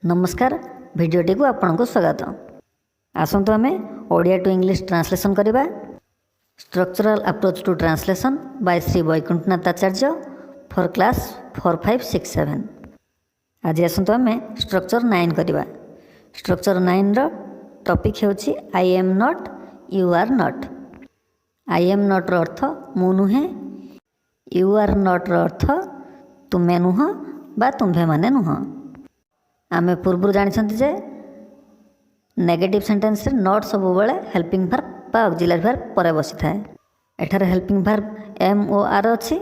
नमस्कार भिडियोटी को आपको स्वागत। आसतु आमे ओडिया टू इंग्लिश ट्रांसलेशन करवा। Structural approach to translation by Shri Vaikunthanath Acharya for class 4, 5, 6, 7। आज आसतु आमे स्ट्रक्चर 9 करवा। स्ट्रक्चर 9 रो टॉपिक होची I am not, you are not. I am not रो अर्थ मु नुहे, यू आर नॉट रो अर्थ तुमे नुह बा तुम्भे माने नुह। आमे पूर्व जानी जे नेगेटिव सेंटेंस रे नॉट सब बेले हेल्पिंग वर्ब बा ऑक्सिलरी वर्ब पर बसी थाए। एठारे हेल्पिंग वर्ब एम ओ आर अच्छी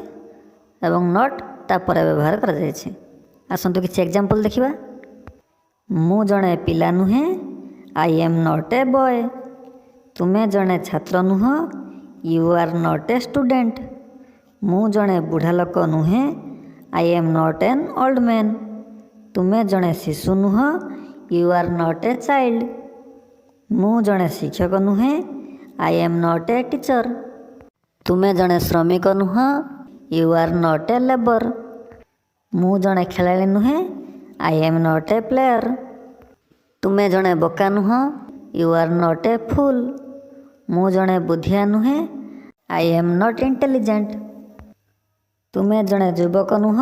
एवं नॉट ता पर व्यवहार करा जायछि। आसंतु किछि एग्जांपल देखिबा। मु जणे पिला नुहे, I am not a boy. तुमे जणे छात्र नुह, you are not a student. मु जणे बुढ़ा लोक नुहे, I am not an old man. तुमे जणे शिशु नुह, you are not a child. मु जणे शिक्षक नुहे, I am not a teacher. तुमे जणे श्रमिक नुह, you are not a labour. मु जणे खेलाड़ी नुहे, I am not a player. तुमे जणे बोका नुह, यू आर नॉट ए फूल। मु जणे बुद्धिया नुहे, आई एम नॉट इंटेलिजेंट। तुमे जणे युवक नुह,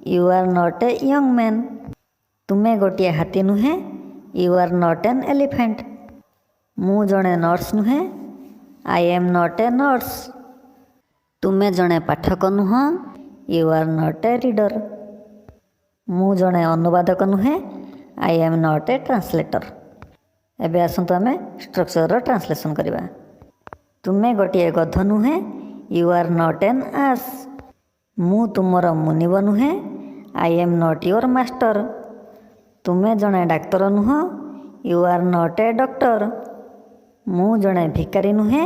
you are not a young man. तुमे गोटे हाथी नुहे, you are not an elephant. मु जणे नर्स नुहे, I am not a nurse. तुमे जणे पाठक नुह, you are not a reader. मु जणे अनुवादक नुहे, I am not a translator. एबे आसंतु आमे स्ट्रक्चर रो ट्रांसलेशन करबा। तुमे गोटे गध नुहे, you are not an ass. मु तुमर मुनिब नुहे, I am not your master. तुमे जणे डाक्तर नुह, you are not a doctor. मु जणे भिकारी नुहे,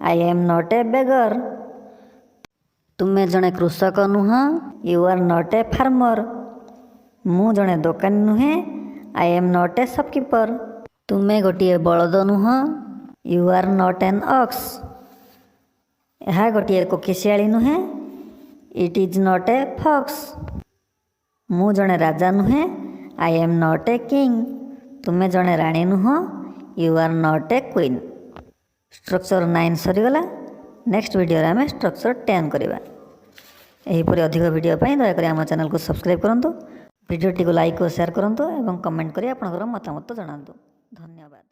आई एम नॉट ए बेगर। तुमे जणे कृषक नुह, you are not a farmer. मु जणे दोकानी नुहे, I am not a shopkeeper. तुमे गोटे बलद नुह, you are not an ox. यह गोटे कोकिशियाली नुहे, it is not a fox. मु जणे राजा नुहे, I am not a king. तुमे जणे राणी नुह, you are not a queen. Structure 9 सरीगला। नेक्स्ट वीडियो रे आमे स्ट्रक्चर 10 करबा। एहीपरि अधिक वीडियो पई दया करी हम चैनल को सब्सक्राइब करंतु, वीडियो टी को लाइक और शेयर करंतु एवं कमेंट करी आपनकर मतामत जणांतु। धन्यवाद।